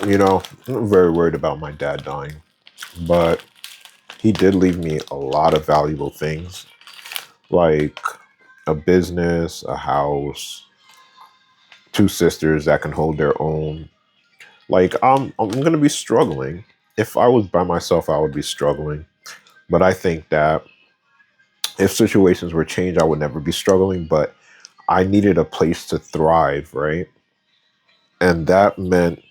I'm very worried about my dad dying, but he did leave me a lot of valuable things, like a business, a house, two sisters that can hold their own. Like I'm gonna be struggling. If I was by myself, I would be struggling. But I think that if situations were changed, I would never be struggling. But I needed a place to thrive, right? And that meant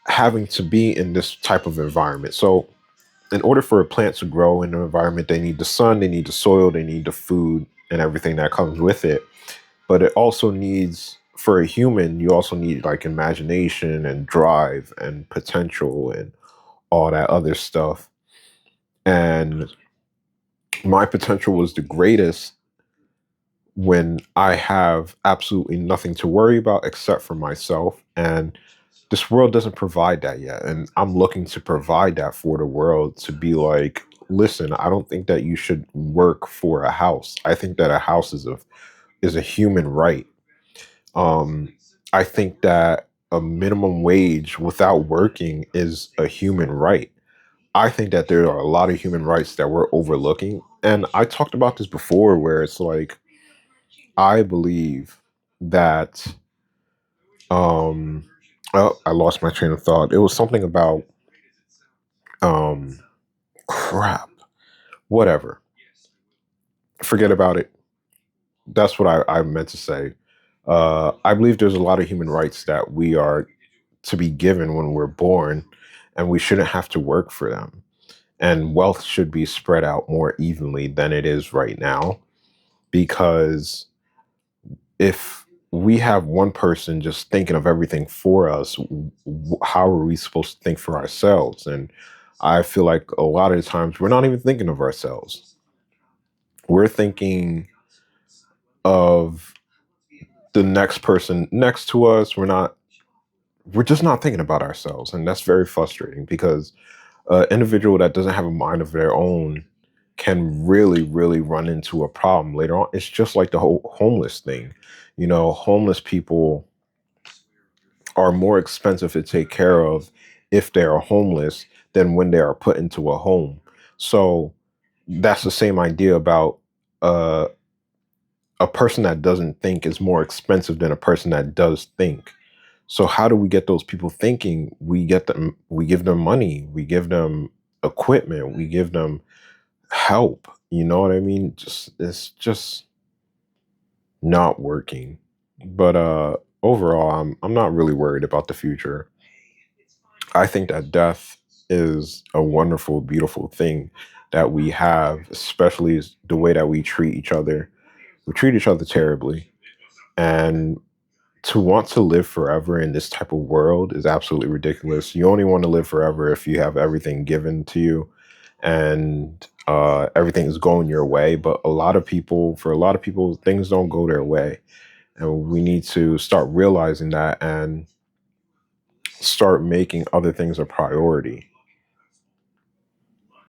having to be in this type of environment. So in order for a plant to grow in an environment, they need the sun, they need the soil, they need the food and everything that comes with it. But it also needs, for a human, you also need like imagination and drive and potential and all that other stuff. And my potential was the greatest when I have absolutely nothing to worry about except for myself. And this world doesn't provide that yet. And I'm looking to provide that for the world, to be like, listen, I don't think that you should work for a house. I think that a house is a human right. Um, I think that a minimum wage without working is a human right. I think that there are a lot of human rights that we're overlooking. And I talked about this before, where it's like, I believe that, um, oh, I lost my train of thought. It was something about, um, crap, whatever. Forget about it. That's what I meant to say. I believe there's a lot of human rights that we are to be given when we're born, and we shouldn't have to work for them. And wealth should be spread out more evenly than it is right now. Because if we have one person just thinking of everything for us, how are we supposed to think for ourselves? And I feel like a lot of the times we're not even thinking of ourselves. We're thinking of the next person next to us. We're just not thinking about ourselves. And that's very frustrating, because an individual that doesn't have a mind of their own can really, really run into a problem later on. It's just like the whole homeless thing. Homeless people are more expensive to take care of if they are homeless than when they are put into a home. So that's the same idea about, uh, a person that doesn't think is more expensive than a person that does think. So how do we get those people thinking? We give them money, we give them equipment, we give them help. You know what I mean? It's just not working. But overall, I'm not really worried about the future. I think that death is a wonderful, beautiful thing that we have, especially the way that we treat each other. We treat each other terribly. And to want to live forever in this type of world is absolutely ridiculous. You only want to live forever if you have everything given to you, and everything is going your way. But for a lot of people, things don't go their way. And we need to start realizing that and start making other things a priority.